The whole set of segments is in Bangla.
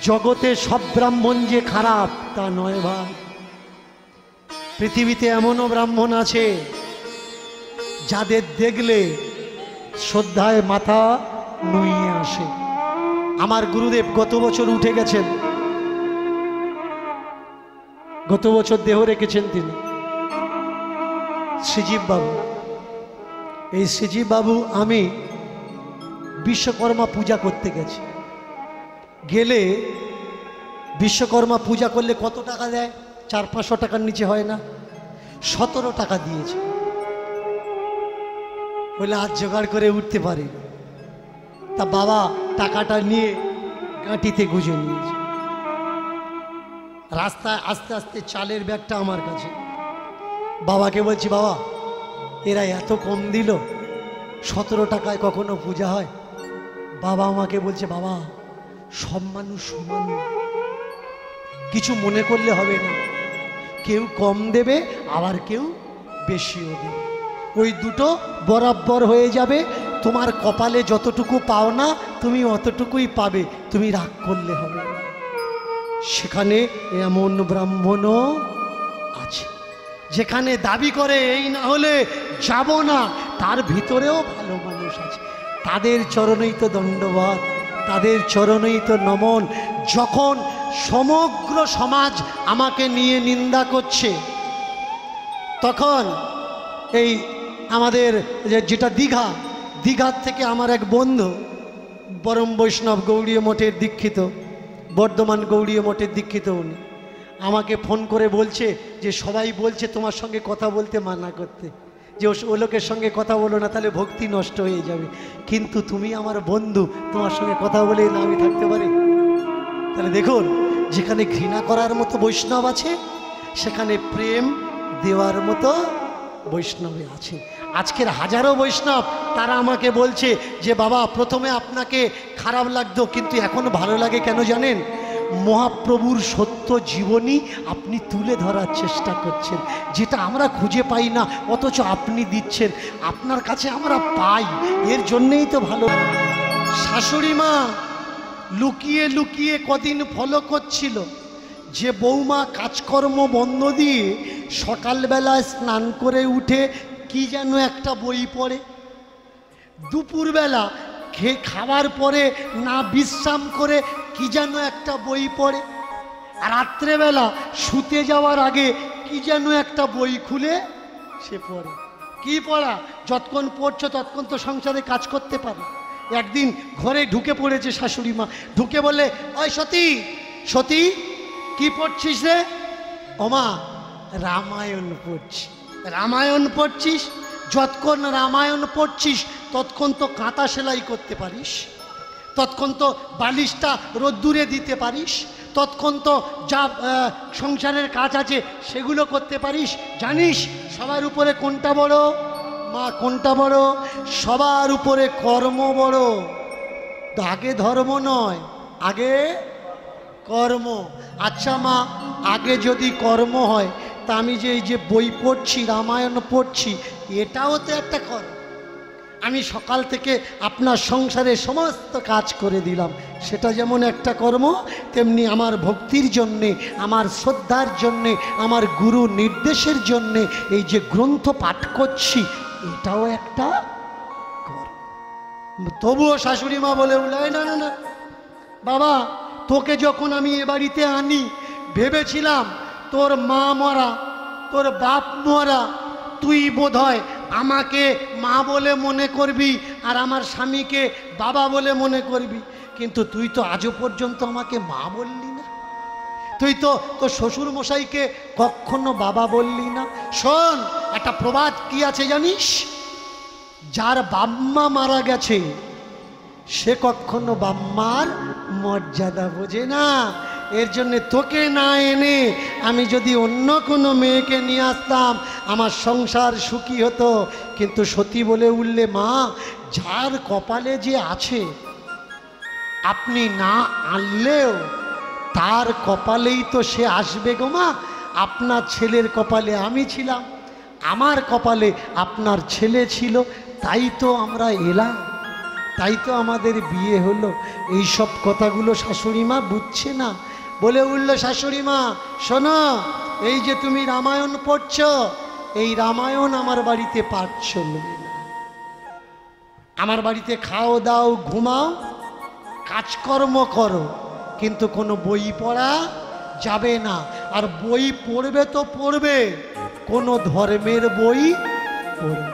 জগতে সব ব্রাহ্মণ যে খারাপ তা নয় ভাই। পৃথিবীতে এমনও ব্রাহ্মণ আছে যাদের দেখলে শ্রদ্ধায় মাথা নুইয়ে আসে। আমার গুরুদেব গত বছর উঠে গেছেন, গত বছর দেহ রেখেছেন তিনি, শ্রীজীব বাবু। এই শ্রীজীব বাবু, আমি বিশ্বকর্মা পূজা করতে গেছি, গেলে বিশ্বকর্মা পূজা করলে কত টাকা দেয়? 400-500 টাকার নিচে হয় না। 17 টাকা দিয়েছে, বলে আজ জোগাড় করে উঠতে পারি। তা বাবা টাকাটা নিয়ে গাঁটিতে গুঁজে নিয়েছে। রাস্তায় আস্তে আস্তে চালের ব্যাগটা আমার কাছে। বাবাকে বলছি, বাবা এরা এত কম দিল, 17 টাকায় কখনো পূজা হয়? বাবা আমাকে বলছে, বাবা সব মানুষ সমান, কিছু মনে করলে হবে না। কেউ কম দেবে, আবার কেউ বেশিও দেবে, ওই দুটো বরাবর হয়ে যাবে। তোমার কপালে যতটুকু পাও না তুমি অতটুকুই পাবে, তুমি রাগ করলে হবে না। সেখানে এমন ব্রাহ্মণও আছে যেখানে দাবি করে এই না হলে যাব না, তার ভিতরেও ভালো মানুষ আছে। তাদের চরণেই তো দণ্ডবাদ, তাদের চরণেই তো নমন। যখন সমগ্র সমাজ আমাকে নিয়ে নিন্দা করছে, তখন এই আমাদের যেটা দীঘার থেকে আমার এক বন্ধু, পরম বৈষ্ণব গৌড়ীয় মঠের দীক্ষিত, বর্ধমান গৌড়ীয় মঠের দীক্ষিত, উনি আমাকে ফোন করে বলছে যে সবাই বলছে তোমার সঙ্গে কথা বলতে মানা করতে, যে ও লোকের সঙ্গে কথা বলো না, তাহলে ভক্তি নষ্ট হয়ে যাবে। কিন্তু তুমি আমার বন্ধু, তোমার সঙ্গে কথা বলে না আমি থাকতে পারি? তাহলে দেখুন, যেখানে ঘৃণা করার মতো বৈষ্ণব আছে, সেখানে প্রেম দেওয়ার মতো বৈষ্ণবে আছে। আজকের হাজারো বৈষ্ণব তারা আমাকে বলছে যে বাবা প্রথমে আপনাকে খারাপ লাগতো, কিন্তু এখন ভালো লাগে। কেন জানেন? মহাপ্রভুর সত্য জীবনী আপনি তুলে ধরার চেষ্টা করছেন, যেটা আমরা খুঁজে পাই না, অথচ আপনি দিচ্ছেন। আপনার কাছে আমরা পাই, এর জন্যেই তো ভালো। শাশুড়ি মা লুকিয়ে লুকিয়ে কদিন ফলো করছিল যে বৌমা কাজকর্ম বন্ধ দিয়ে সকালবেলায় স্নান করে উঠে কি যেন একটা বই পড়ে, দুপুরবেলা খাওয়ার পরে না বিশ্রাম করে কি যেন একটা বই পড়ে, আর রাত্রেবেলা শুতে যাওয়ার আগে কি যেন একটা বই খুলে সে পড়ে। কি পড়া? যতক্ষণ পড়ছো ততক্ষণ তো সংসারে কাজ করতে পারে। একদিন ঘরে ঢুকে পড়েছে শাশুড়ি মা, ঢুকে বললে, ওই সতী সতী কি পড়ছিস রে? ওমা রামায়ণ পড়ছি। রামায়ণ পড়ছিস? যতক্ষণ রামায়ণ পড়ছিস ততক্ষণ তো কাঁথা সেলাই করতে পারিস, ততক্ষণ তো বালিশটা রোদ্দুরে দিতে পারিস, ততক্ষণ তো যা সংসারের কাজ আছে সেগুলো করতে পারিস। জানিস সবার উপরে কোনটা বড়? মা কোনটা বড়? সবার উপরে কর্ম বড়। তো আগে ধর্ম নয়, আগে কর্ম। আচ্ছা মা, আগে যদি কর্ম হয়, তা আমি যে এই যে বই পড়ছি, রামায়ণ পড়ছি, এটাও তো একটা কর্ম। আমি সকাল থেকে আপনার সংসারে সমস্ত কাজ করে দিলাম, সেটা যেমন একটা কর্ম, তেমনি আমার ভক্তির জন্যে, আমার শ্রদ্ধার জন্যে, আমার গুরু নির্দেশের জন্যে এই যে গ্রন্থ পাঠ করছি, এটাও একটা কর্ম। তবুও শাশুড়ি মা বলে উঠলেন, না না না বাবা, তোকে যখন আমি এ বাড়িতে আনি ভেবেছিলাম তোর মা মরা, তোর বাপ মরা, তুই বোধহয় আমাকে মা বলে মনে করবি আর আমার স্বামীকে বাবা বলে মনে করবি, কিন্তু তুই তো আজও পর্যন্ত আমাকে মা বললি না, তুই তো তোর শ্বশুর মশাইকে কখনো বাবা বললি না। শোন, একটা প্রবাদ কি আছে জানিস? যার বাম্মা মারা গেছে সে কখনো বাম্মার মর্যাদা বোঝে না। এর জন্যে তোকে না এনে আমি যদি অন্য কোনো মেয়েকে নিয়ে আসতাম, আমার সংসার সুখী হতো। কিন্তু সতী বলে উঠলে, মা যার কপালে যে আছে, আপনি না আনলেও তার কপালেই তো সে আসবে গো মা। আপনার ছেলের কপালে আমি ছিলাম, আমার কপালে আপনার ছেলে ছিল, তাই তো আমরা এলাম। তাই তো আমাদের বিয়ে হলো। এই সব কথাগুলো শাশুড়ি মা বুঝছে না, বলে উঠল, শাশুড়ি মা শোনো, এই যে তুমি রামায়ণ পড়ছ, এই রামায়ণ আমার বাড়িতে পাঠ চলবে না। আমার বাড়িতে খাও দাও ঘুমাও কাজকর্ম করো, কিন্তু কোনো বই পড়া যাবে না। আর বই পড়বে তো পড়বে, কোনো ধর্মের বই পড়বে।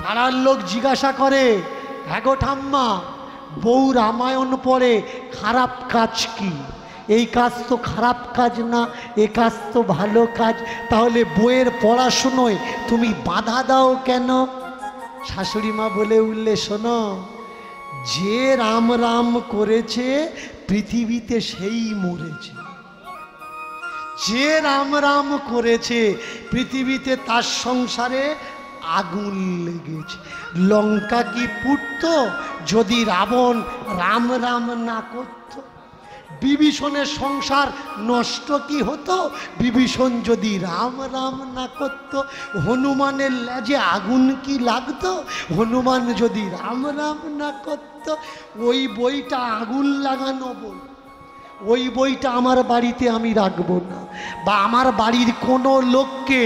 পাড়ার লোক জিজ্ঞাসা করে, হ্যাঁ গো ঠাম্মা, বউ রামায়ণ পড়ে, খারাপ কাজ কি? এই কাজ তো খারাপ কাজ না, এ কাজ তো ভালো কাজ, তাহলে বইয়ের পড়াশুনোয় তুমি বাধা দাও কেন? শাশুড়ি মা বলে উঠলে, শোনো, যে রাম রাম করেছে পৃথিবীতে সেই মরেছে। যে রাম রাম করেছে পৃথিবীতে তার সংসারে আগুন লেগেছে। লঙ্কা কি পুড়তো যদি রাবণ রাম রাম না করত? বিভীষণের সংসার নষ্ট কি হতো বিভীষণ যদি রাম রাম না করত? হনুমানের লেজে আগুন কি লাগতো হনুমান যদি রাম রাম না করত? ওই বইটা আগুন লাগানো বই, ওই বইটা আমার বাড়িতে আমি রাখবো না, বা আমার বাড়ির কোনো লোককে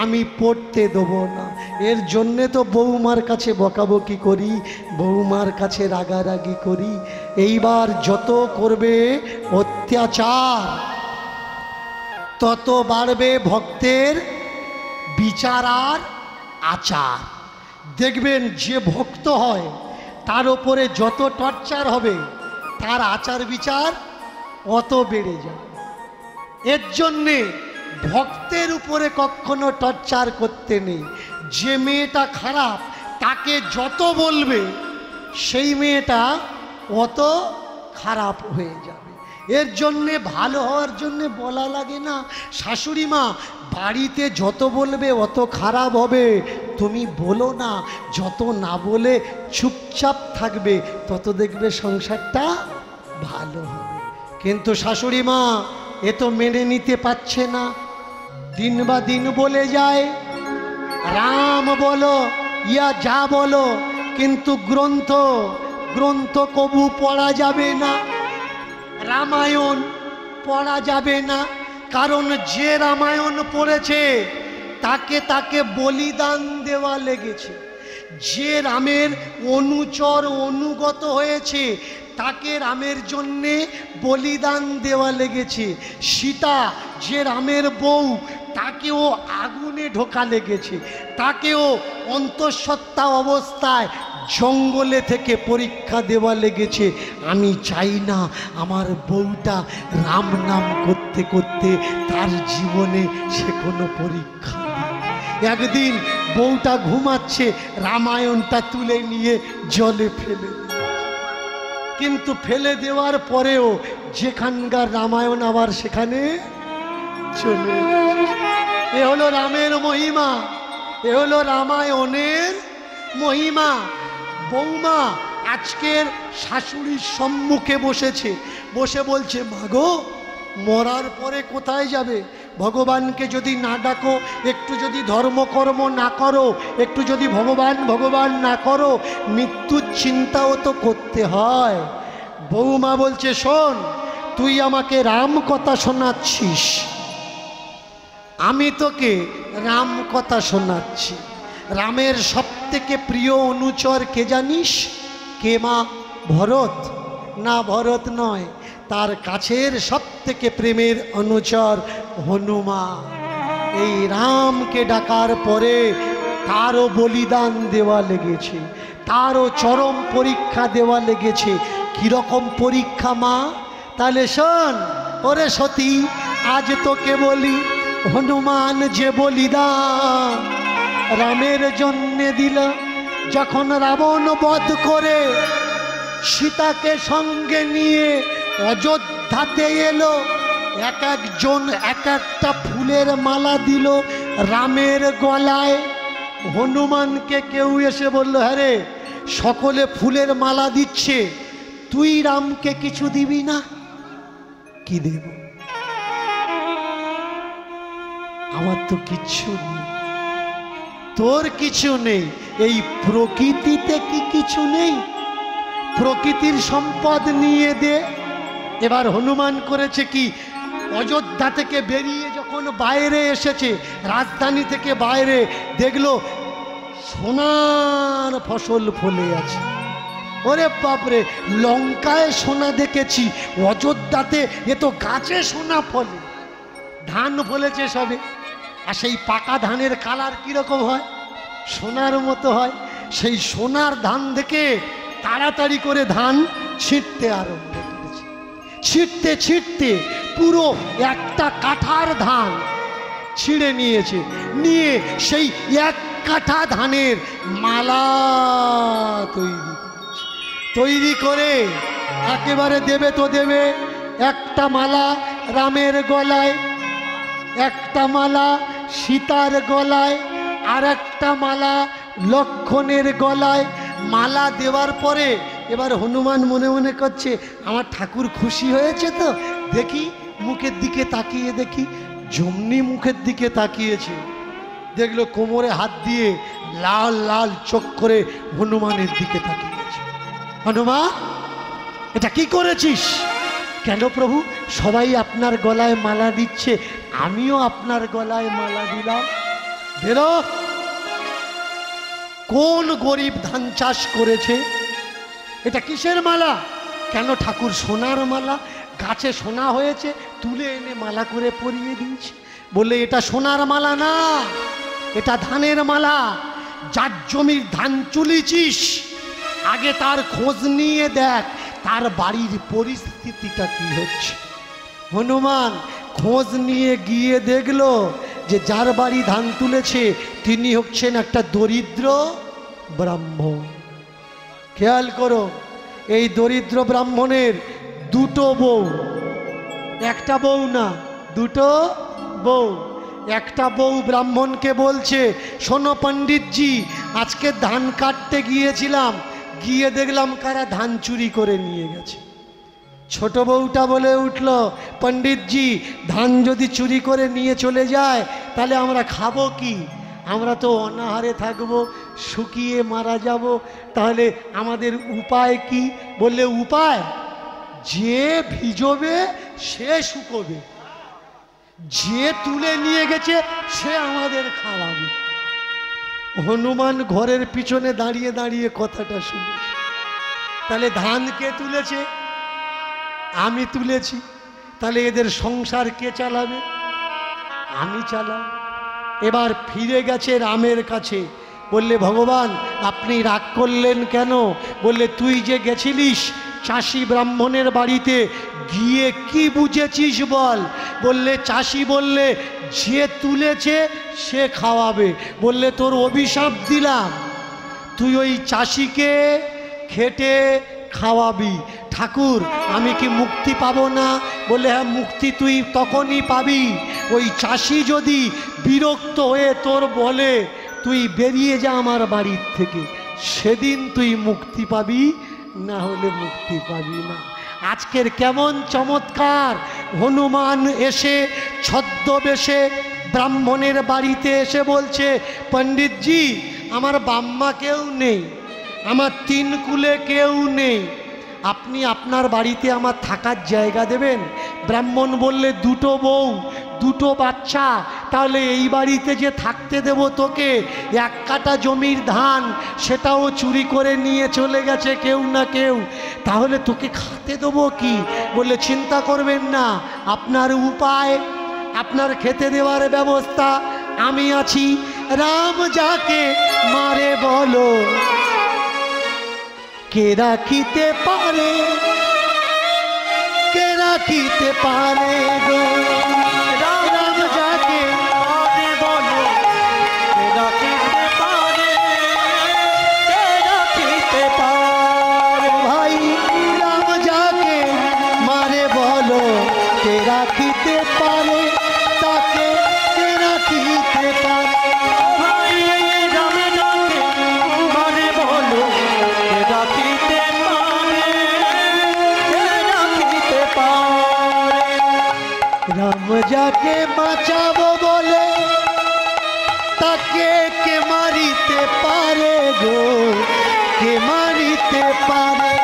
আমি পড়তে দেবো না। এর জন্যে তো বৌমার কাছে বকাবকি করি, বৌমার কাছে রাগারাগি করি। এইবার যত করবে অত্যাচার, তত বাড়বে ভক্তের বিচার আর আচার। দেখবেন যে ভক্ত হয় তার ওপরে যত টর্চার হবে, তার আচার বিচার অত বেড়ে যায়। এর জন্যে ভক্তের উপরে কখনো টর্চার করতে নেই। যে মেয়েটা খারাপ তাকে যত বলবে সেই মেয়েটা অত খারাপ হয়ে যাবে। এর জন্যে ভালো হওয়ার জন্যে বলা লাগে না, শাশুড়ি মা বাড়িতে যত বলবে অত খারাপ হবে, তুমি বলো না। যত না বলে চুপচাপ থাকবে তত দেখবে সংসারটা ভালো হবে। কিন্তু শাশুড়ি মা এ তো মেনে নিতে পারছে না, দিন বা দিন বলে যায় রাম বলো ইয়া যা বলো, কিন্তু গ্রন্থ কবু পড়া যাবে না, রামায়ণ পড়া যাবে না। কারণ যে রামায়ণ পড়েছে তাকে বলিদান দেওয়া লেগেছে। যে রামের অনুচর অনুগত হয়েছে তাকে রামের জন্যে বলিদান দেওয়া লেগেছে। সীতা যে রামের বউ তাকেও আগুনে ঢোকা লেগেছে, তাকেও অন্তঃসত্ত্বা অবস্থায় জঙ্গলে থেকে পরীক্ষা দেওয়া লেগেছে। আমি চাই না আমার বউটা রাম নাম করতে করতে তার জীবনে সে কোনো পরীক্ষা দিক। একদিন বউটা ঘুমাচ্ছে, রামায়ণটা তুলে নিয়ে জলে ফেলে দিল। কিন্তু ফেলে দেওয়ার পরেও যেখানকার রামায়ণ আবার সেখানে চলে। এ হলো রামের মহিমা, এ হলো রামায়ণের মহিমা। বৌমা আজকের শাশুড়ির সম্মুখে বসেছে, বসে বলছে, মাগো মরার পরে কোথায় যাবে? ভগবানকে যদি না ডাকো, একটু যদি ধর্মকর্ম না করো, একটু যদি ভগবান ভগবান না করো, মৃত্যুর চিন্তাও তো করতে হয়। বৌমা বলছে, শোন, তুই আমাকে রাম কথা শোনাচ্ছিস, আমি তোকে রাম কথা শোনাচ্ছি। রামের সবথেকে প্রিয় অনুচর কে জানিস? কে মা? ভরত? না, ভরত নয়, তার কাছের সবথেকে প্রেমের অনুচর হনুমান। এই রামকে ডাকার পরে তারও বলিদান দেওয়া লেগেছে, তারও চরম পরীক্ষা দেওয়া লেগেছে। কিরকম পরীক্ষা মা? তাহলে শোন, ওরে সতী, আজ তোকে বলি, হনুমান যে বলিদান রামের জন্যে দিল, যখন রাবণ বধ করে সীতাকে সঙ্গে নিয়ে অযোধ্যাতে এলো, এক একজন এক একটা ফুলের মালা দিল রামের গলায়। হনুমানকে কেউ এসে বলল, হ্যাঁ রে, সকলে ফুলের মালা দিচ্ছে, তুই রামকে কিছু দিবি না? কি দেব? আমার তো কিচ্ছু নেই, তোর কিছু নেই, এই প্রকৃতিতে কি কিছু নেই? প্রকৃতির সম্পদ নিয়ে দে। এবার হনুমান করেছে কি, অযোধ্যা থেকে বেরিয়ে যখন বাইরে এসেছে, রাজধানী থেকে বাইরে দেখলো সোনার ফসল ফলে আছে। ওরে বাপরে, লঙ্কায় সোনা দেখেছি, অযোধ্যাতে এ তো গাছে সোনা ফলে। ধান ফলেছে সবে, আর সেই পাকা ধানের কালার কিরকম হয়, সোনার মতো হয়। সেই সোনার ধান দেখে তাড়াতাড়ি করে ধান ছিঁড়তে আরম্ভ করেছে। ছিঁড়তে ছিঁড়তে পুরো একটা কাঠার ধান ছিঁড়ে নিয়েছে, নিয়ে সেই এক কাঠা ধানের মালা তৈরি করে একেবারে দেবে তো দেবে। একটা মালা রামের গলায়, একটা মালা সীতার গলায়, আর একটা মালা লক্ষ্মণের গলায়। মালা দেওয়ার পরে এবার হনুমান মনে মনে করছে, আমার ঠাকুর খুশি হয়েছে তো, দেখি মুখের দিকে তাকিয়ে দেখি। যেমনি মুখের দিকে তাকিয়েছে, দেখলো কোমরে হাত দিয়ে লাল লাল চোখ করে হনুমানের দিকে তাকিয়েছে। হনুমান, এটা কি করেছিস? কেন প্রভু, সবাই আপনার গলায় মালা দিচ্ছে, আমিও আপনার গলায় মালা দিলাম। বেরো, কোন গরিব ধান চাষ করেছে? এটা কিসের মালা? কেন ঠাকুর সোনার মালা, গাছে সোনা হয়েছে, তুলে এনে মালা করে পরিয়ে দিয়েছে। বলে এটা সোনার মালা না, এটা ধানের মালা। যার জমির ধান চুলিছিস, আগে তার খোঁজ নিয়ে দেখ তার বাড়ির পরিস্থিতিটা কি হচ্ছে। হনুমান খোঁজ নিয়ে গিয়ে দেখলো যে যার বাড়ি ধান তুলেছে তিনি হচ্ছেন একটা দরিদ্র ব্রাহ্মণ। খেয়াল করো, এই দরিদ্র ব্রাহ্মণের দুটো বউ, একটা বউ না, দুটো বউ। একটা বউ ব্রাহ্মণকে বলছে, শোনো পণ্ডিতজি, আজকে ধান কাটতে গিয়েছিলাম, গিয়ে দেখলাম কারা ধান চুরি করে নিয়ে গেছে। ছোট বউটা বলে উঠল, পণ্ডিতজি, ধান যদি চুরি করে নিয়ে চলে যায় তাহলে আমরা খাবো কি? আমরা তো অনাহারে থাকবো, শুকিয়ে মারা যাব, তাহলে আমাদের উপায় কি? বললে উপায়, যে ভিজবে সে শুকোবে, যে তুলে নিয়ে গেছে সে আমাদের খাওয়াবে। হনুমান ঘরের পিছনে দাঁড়িয়ে দাঁড়িয়ে কথাটা শুনেছে। তাহলে ধান কে তুলেছে? আমি তুলেছি। তাহলে এদের সংসার কে চালাবে? আমি চালাব। এবার ফিরে গেছে রামের কাছে, বললে ভগবান আপনি রাগ করলেন কেন? বললে তুই যে গেছিলিস চাষি ব্রাহ্মণের বাড়িতে, গিয়ে কি বুঝেছিস বল? বললে চাষি বললে যে তুলেছে সে খাওয়াবে। বললে তোর অভিশাপ দিলাম, তুই ওই চাষিকে খেটে খাওয়াবি। ঠাকুর আমি কি মুক্তি পাবো না? বলে হ্যাঁ, মুক্তি তুই তখনই পাবি, ওই চাষি যদি বিরক্ত হয়ে তোর বলে তুই বেরিয়ে যা আমার বাড়ির থেকে, সেদিন তুই মুক্তি পাবি, না হলে মুক্তি পাবি না। আজকের কেমন চমৎকার! হনুমান এসে ছদ্মবেশে ব্রাহ্মণের বাড়িতে এসে বলছে, পণ্ডিতজি আমার বাম্মা কেউ নেই, আমার তিন কুলে কেউ নেই, আপনি আপনার বাড়িতে আমার থাকার জায়গা দেবেন? ব্রাহ্মণ বললে দুটো বউ, দুটো বাচ্চা, তাহলে এই বাড়িতে যে থাকতে দেব তোকে, এক কাঠা জমির ধান সেটাও চুরি করে নিয়ে চলে গেছে কেউ না কেউ, তাহলে তোকে খেতে দেবো কি? বললে চিন্তা করবেন না, আপনার উপায়, আপনার খেতে দেওয়ার ব্যবস্থা আমি আছি। রাম যাকে মারে বলো কে রাখিতে পারে, কে রাখিতে পারে গো। রাম যাকে মারে বলো কে রাখিতে পারে, কে রাখিতে পারে। ভাই রাম যাকে মারে বলো কে রাখিতে পারে, তাকে কে রাখিতে পারে। ভাই রাম যাকে মারে বলো কে রাখিতে পারে, কে রাখিতে পারে। রাম যাকে বাঁচাবো বলে তাকে কে মারিতে পারে গো, কে মারিতে পারে।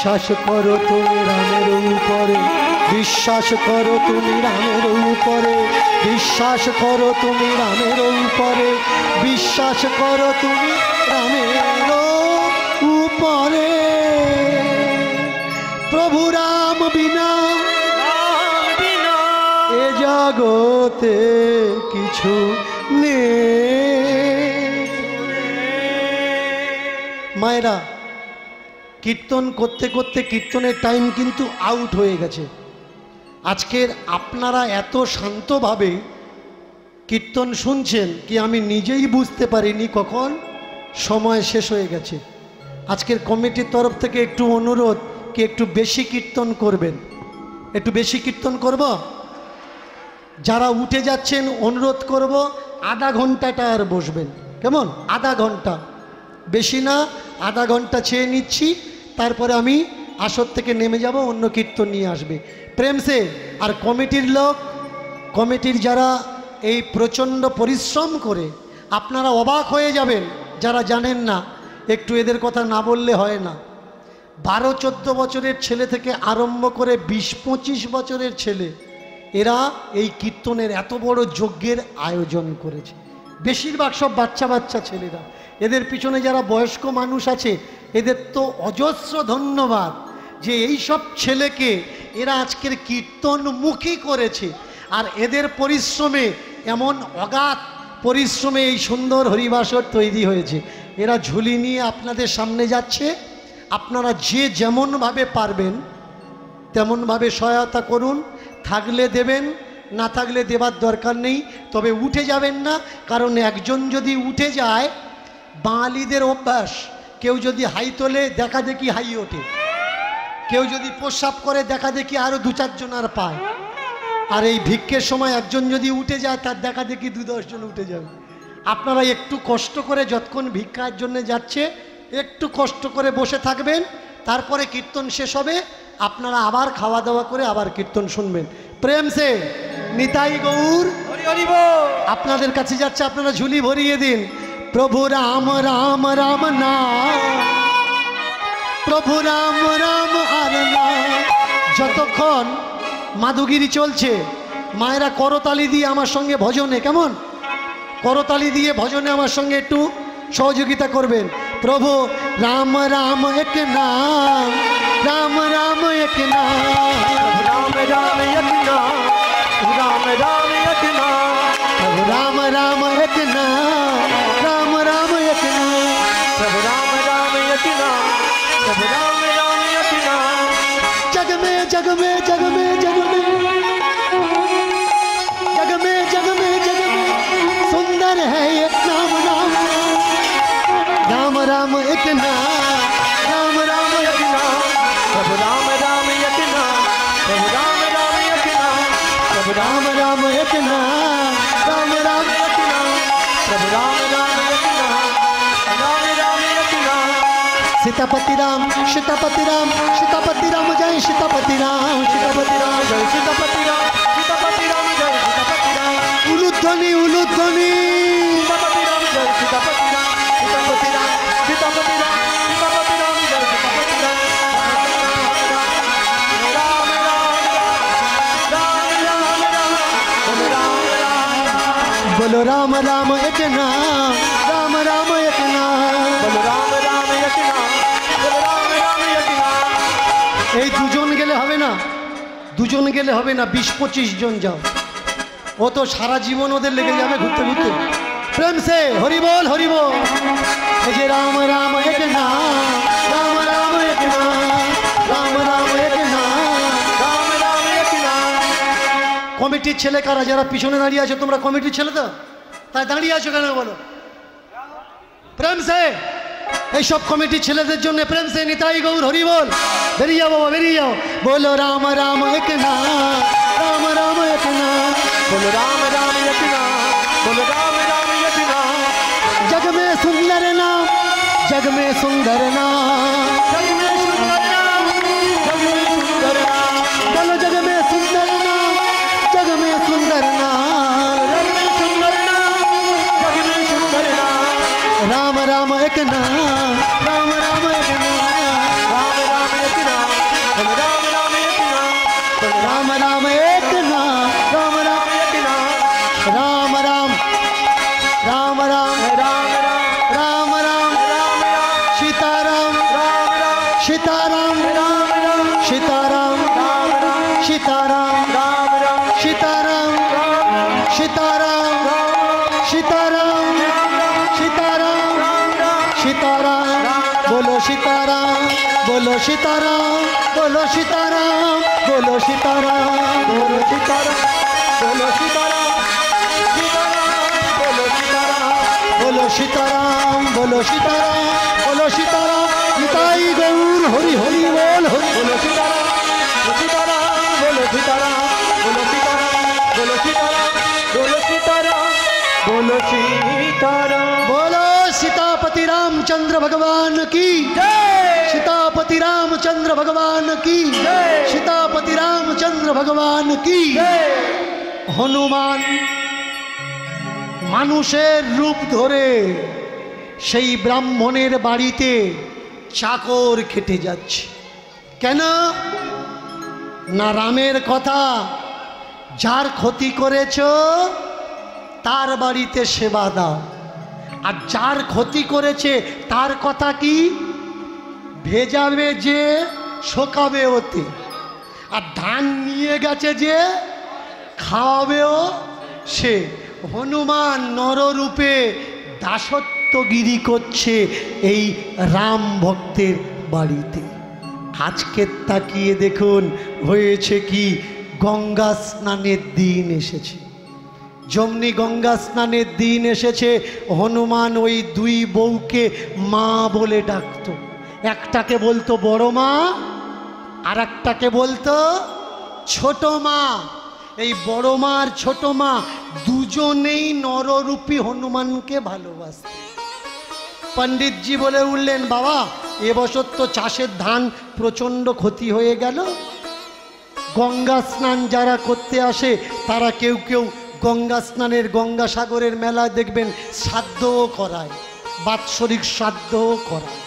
বিশ্বাস করো তুমি রামের উপরে, বিশ্বাস করো তুমি রামের উপরে, বিশ্বাস করো তুমি রামের উপরে, বিশ্বাস করো তুমি রামের উপরে। প্রভু রাম বিনা এ জগতে কিছু নেই। মায়েরা, কীর্তন করতে করতে কীর্তনের টাইম কিন্তু আউট হয়ে গেছে। আজকের আপনারা এত শান্তভাবে কীর্তন শুনছেন কি আমি নিজেই বুঝতে পারিনি কখন সময় শেষ হয়ে গেছে। আজকের কমিটির তরফ থেকে একটু অনুরোধ কি একটু বেশি কীর্তন করবেন, একটু বেশি কীর্তন করব। যারা উঠে যাচ্ছেন অনুরোধ করব আধা ঘন্টাটা আর বসবেন, কেমন? আধা ঘন্টা, বেশি না, আধা ঘন্টা চেয়ে নিচ্ছি, তারপরে আমি আসর থেকে নেমে যাব, অন্য কীর্তন নিয়ে আসবে প্রেম সে। আর কমিটির লোক, কমিটির যারা এই প্রচণ্ড পরিশ্রম করে, আপনারা অবাক হয়ে যাবেন যারা জানেন না, একটু এদের কথা না বললে হয় না। 12-14 বছরের ছেলে থেকে আরম্ভ করে 20-25 বছরের ছেলে, এরা এই কীর্তনের এত বড় যজ্ঞের আয়োজন করেছে। বেশিরভাগ সব বাচ্চা বাচ্চা ছেলেরা। এদের পিছনে যারা বয়স্ক মানুষ আছে, এদের তো অজস্র ধন্যবাদ যে এই সব ছেলেকে এরা আজকের কীর্তনমুখী করেছে। আর এদের পরিশ্রমে, এমন অগাধ পরিশ্রমে এই সুন্দর হরিবাসর তৈরি হয়েছে। এরা ঝুলি নিয়ে আপনাদের সামনে যাচ্ছে। আপনারা যে যেমনভাবে পারবেন তেমনভাবে সহায়তা করুন, থাকলে দেবেন, না থাকলে দেবার দরকার নেই। তবে উঠে যাবেন না, কারণ একজন যদি উঠে যায়, বাঙালিদের অভ্যাস, কেউ যদি হাই তোলে দেখা দেখি হাই ওঠে, কেউ যদি প্রস্রাব করে দেখা দেখি আরও 2-4 জন আর পায়। আর এই ভিক্ষের সময় একজন যদি উঠে যায়, তার দেখা দেখি 2-10 জন উঠে যাবে। আপনারা একটু কষ্ট করে, যতক্ষণ ভিক্ষার জন্য যাচ্ছে একটু কষ্ট করে বসে থাকবেন, তারপরে কীর্তন শেষ হবে, আপনারা আবার খাওয়া দাওয়া করে আবার কীর্তন শুনবেন। প্রেম সে নিতাই গৌর আপনাদের কাছে যাচ্ছে, আপনারা ঝুলি ভরিয়ে দিন। প্রভু রাম রাম রাম নাম, প্রভু রাম রাম আর নাম। যতক্ষণ মাধুগিরি চলছে, মায়েরা করতালি দিয়ে আমার সঙ্গে ভজনে, কেমন? করতালি দিয়ে ভজনে আমার সঙ্গে একটু সহযোগিতা করবেন। প্রভু রাম রাম এক নাম, রাম রাম এক নাম, রাম রাম এক নাম, রাম রাম এক নাম, রাম রাম এক নাম, রাम राम एक नाम, प्रभु राम राम एक नाम, प्रभु राम राम एक नाम। जग में जग में जग में जग में जग में जग में जग में सुंदर है एक नाम, राम राम राम एक नाम, राम राम एक नाम, प्रभु राम राम एक नाम, प्रभु राम राम एक नाम, प्रभु राम राम एक नाम, राम राम एक नाम, प्रभु राम राम एक नाम, राम राम एक नाम। सीतापति राम सीतापति राम सीतापति राम जय सीतापति राम सीतापति राम जय सीतापति राम सीतापति राम जय सीतापति राम। उलुध्वनि उलुध्वनि सीतापति राम जय सीतापति राम सीतापति राम सीतापति राम सीतापति राम जय सीतापति राम। राम राम राम राम बोलो राम राम एक नाम, राम राम एक नाम, बोलो राम राम एक नाम, बोलो राम राम एक नाम। এই দুজন গেলে হবে না, দুজন গেলে হবে না, 20-25 জন যাও, ও তো সারা জীবন ওদের লেগে যাবে ঘুরতে ঘুরতে। প্রেম সে হরি বল হরি বল। এই যে রাম রাম এক নাম, রাম রাম এক নাম, রাম রাম এক নাম, রাম রাম এক নাম। কমিটির ছেলে কারা যারা পিছনে দাঁড়িয়ে আছো? তোমরা কমিটির ছেলে তো, তাই দাঁড়িয়ে আছো কেন বলো? প্রেম সে এইসব কমিটির ছেলেদের জন্য প্রেম সে নিতাই গৌর হরি বল। বেরিয়ে যাও বাবা, বেরিয়ে যাও। বলো রাম রাম এক নাম, রাম রাম এক নাম, बोलो राम राम एक नाम, बोलो राम राम एक नाम। जग में सुंदर नाम, जग में सुंदर नाम, जग में सुंदर नाम, जग में सुंदर नाम। बोलो जग में सुंदर नाम, जग में सुंदर नाम, जग में सुंदर नाम, जग में सुंदर नाम। राम राम एक नाम, राम राम एक नाम, राम राम एक नाम, सीताराम बोलो सीताराम बोलो सीताराम बोलो सीताराम बोलो सीताराम बोलो सीताराम बोलो सीताराम बोलो सीताराम बोलो सीताराम निताई गौर हरि हरि बोल हरि बोलो सीताराम सीताराम बोलो सीताराम बोलो सीताराम बोलो सीताराम बोलो सीताराम बोलो सीताराम बोलो सीतापति रामचंद्र भगवान की जय सीतापति रामचंद्र भगवान की जय सीतापति रामचंद्र भगवान की जय हनुमान মানুষের রূপ ধরে সেই ব্রাহ্মণের বাড়িতে চাকর খেটে যাচ্ছে কেন না রামের কথা যার ক্ষতি করেছো তার বাড়িতে সেবা দাও আর যার ক্ষতি করেছে তার কথা কি ভেজাবে যে শোকাবে ওতে আর ধান নিয়ে গেছে যে খাওয়াবেও সে হনুমান নররূপে দাসত্বগিরি করছে এই রাম ভক্তের বাড়িতে আজকে তাকিয়ে দেখুন হয়েছে কি গঙ্গা স্নানের দিন এসেছে যমনি গঙ্গা স্নানের দিন এসেছে হনুমান ওই দুই বউকে মা বলে ডাকতো একটাকে বলতো বড় মা আর একটাকে বলতো ছোট মা এই বড় মা আর ছোট মা দুজনেই নররূপী হনুমানকে ভালোবাসত পণ্ডিতজি বলে উঠলেন বাবা এবছর তো চাষের ধান প্রচণ্ড ক্ষতি হয়ে গেল গঙ্গা স্নান যারা করতে আসে তারা কেউ কেউ গঙ্গা স্নানের গঙ্গাসাগরের মেলা দেখবেন শ্রাদ্ধও করায় বাৎসরিক শ্রাদ্ধও করায়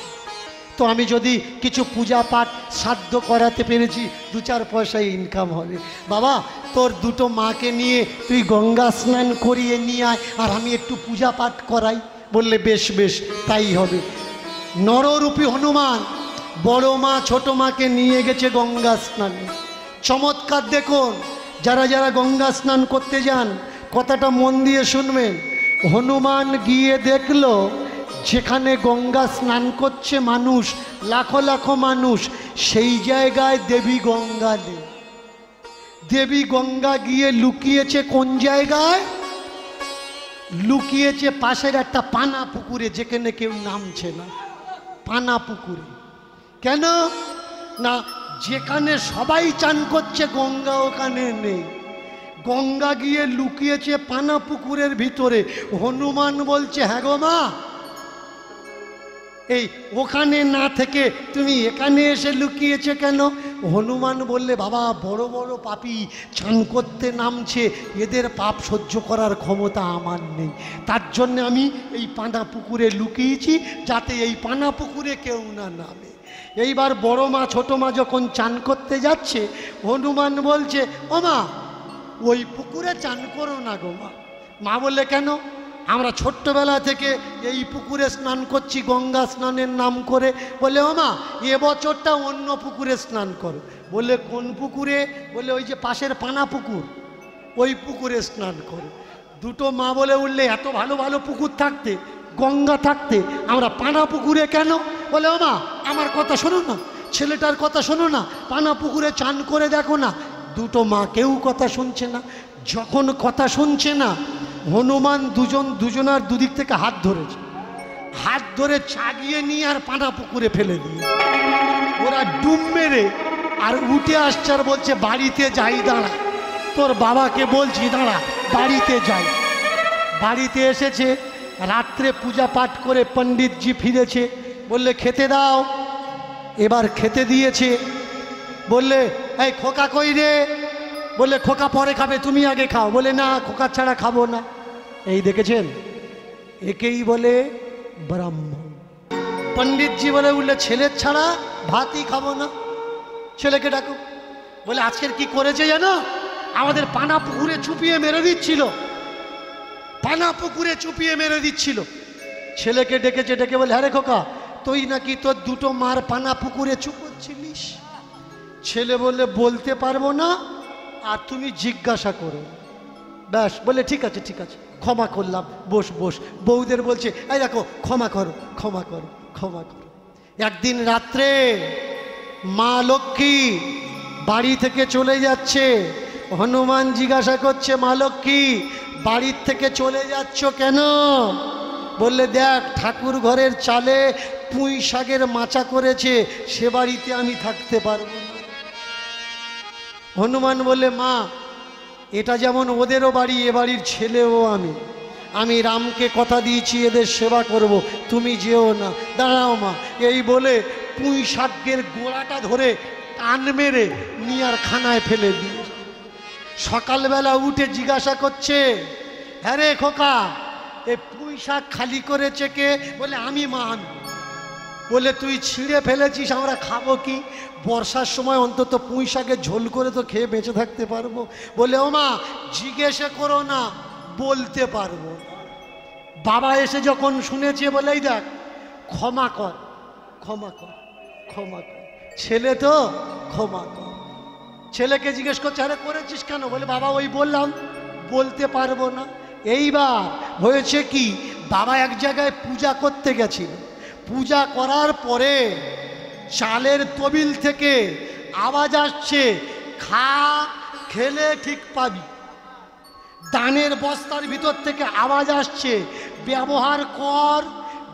তো আমি যদি কিছু পূজা পাঠ শ্রাদ্ধ করাতে পেরেছি দু চার পয়সা ইনকাম হবে বাবা তোর দুটো মাকে নিয়ে তুই গঙ্গা স্নান করিয়ে নিয়ে আয় আর আমি একটু পূজা পাঠ করাই বললে বেশ বেশ তাই হবে নররূপী হনুমান বড় মা ছোট মাকে নিয়ে গেছে গঙ্গা স্নানে চমৎকার দেখুন যারা যারা গঙ্গা স্নান করতে যান কথাটা মন দিয়ে শুনবেন হনুমান গিয়ে দেখলো যেখানে গঙ্গা স্নান করছে মানুষ লাখো লাখো মানুষ সেই জায়গায় দেবী গঙ্গা নেই দেবী গঙ্গা গিয়ে লুকিয়েছে কোন জায়গায় লুকিয়েছে পাশের একটা পানা পুকুরে যেখানে কেউ নামছে না পানা পুকুরে কেন না যেখানে সবাই চান করছে গঙ্গা ওখানে নেই গঙ্গা গিয়ে লুকিয়েছে পানা পুকুরের ভিতরে হনুমান বলছে হ্যাঁ গো মা এই ওখানে না থেকে তুমি এখানে এসে লুকিয়েছে কেন হনুমান বললে বাবা বড় বড় পাপী চান করতে নামছে এদের পাপ সহ্য করার ক্ষমতা আমার নেই তার জন্য আমি এই পানা পুকুরে লুকিয়েছি যাতে এই পানা পুকুরে কেউ না নামে এইবার বড় মা ছোট মা যখন চান করতে যাচ্ছে হনুমান বলছে ও মা ওই পুকুরে চান করো না গো মা মা বললে কেন আমরা ছোট্টবেলা থেকে এই পুকুরে স্নান করছি গঙ্গা স্নানের নাম করে বলে ও মা এবছরটা অন্য পুকুরে স্নান করো বলে কোন পুকুরে বলে ওই যে পাশের পানা পুকুর ওই পুকুরে স্নান করো দুটো মা বলে উঠলে এত ভালো ভালো পুকুর থাকতে গঙ্গা থাকতে আমরা পানা পুকুরে কেন বলে ও মা আমার কথা শোনো না ছেলেটার কথা শোনো না পানা পুকুরে চান করে দেখো না দুটো মা কেউ কথা শুনছে না যখন কথা শুনছে না হনুমান দুজনার দুদিক থেকে হাত ধরেছে হাত ধরে চাগিয়ে নিয়ে আর পানা পুকুরে ফেলে দিয়ে ওরা ডুব মেরে আর উঠে আসছে আর বলছে বাড়িতে যাই দাঁড়া তোর বাবাকে বলছি দাঁড়া বাড়িতে যাই বাড়িতে এসেছে রাত্রে পূজা পাঠ করে পণ্ডিতজি ফিরেছে বললে খেতে দাও এবার খেতে দিয়েছে বললে এই খোকা কই রে বললে খোকা পরে খাবে তুমি আগে খাও বলে না খোকা ছাড়া খাবো না এই দেখেছেন একেই বলে ব্রাহ্মণ পণ্ডিতজি বলে উঠলে ছেলের ছাড়া ভাতই খাবো না ছেলেকে ডাকো বলে আজকের কি করেছে জানো আমাদের পানা পুকুরে চুপিয়ে মেরে দিচ্ছিল পানা পুকুরে চুপিয়ে মেরে দিচ্ছিল ছেলেকে ডেকেছে ডেকে বলে হ্যাঁ রে খোকা তুই নাকি তোর দুটো মার পানা পুকুরে চুপোচ্ছিলিস ছেলে বললে বলতে পারবো না আর তুমি জিজ্ঞাসা করো ব্যাস বলে ঠিক আছে ক্ষমা করলাম বস বস বউদের বলছে এই দেখো ক্ষমা করো ক্ষমা করো ক্ষমা করো একদিন রাত্রে মা লক্ষ্মী বাড়ি থেকে চলে যাচ্ছে। হনুমান জিজ্ঞাসা করছে, মা লক্ষ্মী বাড়ির থেকে চলে যাচ্ছ কেন? বললে, দেখ ঠাকুর ঘরের চালে পুঁই শাকের মাচা করেছে, সে বাড়িতে আমি থাকতে পারবো না। হনুমান বললে, মা এটা যেমন ওদেরও বাড়ি, এ বাড়ির ছেলেও আমি রামকে কথা দিয়েছি এদের সেবা করব, তুমি যেও না। দাঁড়াও মা। এই বলে পুঁই শাকের গোড়াটা ধরে টান মেরে নিয়ে আর খানায় ফেলে দিয়ে সকালবেলা উঠে জিজ্ঞাসা করছে, হ্যাঁ রে খোকা, এই পুঁই শাক খালি করেছে কে? বলে, আমি মা। আমি। বলে, তুই ছিঁড়ে ফেলেছিস, আমরা খাবো কি? বর্ষার সময় অন্তত পুঁই শাকের ঝোল করে তো খেয়ে বেঁচে থাকতে পারবো। বলে, ও মা জিজ্ঞেসে করো না, বলতে পারবো। বাবা এসে যখন শুনেছে, বলে, এই দেখ ক্ষমা কর, ক্ষমা কর, ক্ষমা কর, ছেলে তো ক্ষমা কর। ছেলেকে জিজ্ঞেস করছে, আরে করেছিস কেন? বলে, বাবা ওই বললাম বলতে পারবো না। এইবার হয়েছে কি, বাবা এক জায়গায় পূজা করতে গেছিল। পূজা করার পরে চালের তবিল থেকে আওয়াজ আসছে, খা, খেলে ঠিক পাবি। দানের বস্তার ভিতর থেকে আওয়াজ আসছে, ব্যবহার কর,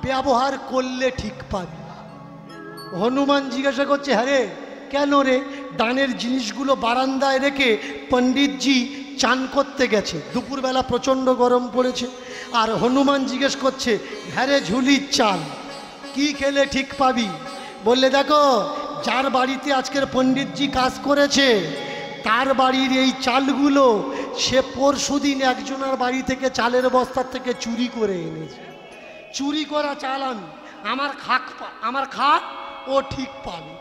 ব্যবহার করলে ঠিক পাবি। হনুমান জিজ্ঞাসা করছে, হ্যাঁ রে কেন রে? দানের জিনিসগুলো বারান্দায় রেখে পণ্ডিতজি চান করতে গেছে। দুপুরবেলা প্রচণ্ড গরম পড়েছে। আর হনুমান জিজ্ঞেস করছে, হ্যাঁ রে ঝুলির চাল, কি খেলে ঠিক পাবি? বললে, দেখো যার বাড়িতে আজকের পণ্ডিতজি কাজ করেছে তার বাড়ির এই চালগুলো সে পরশুদিন একজনের বাড়ি থেকে চালের বস্তার থেকে চুরি করে এনেছে। চুরি করা চাল আমার খাক ও ঠিক পাবে।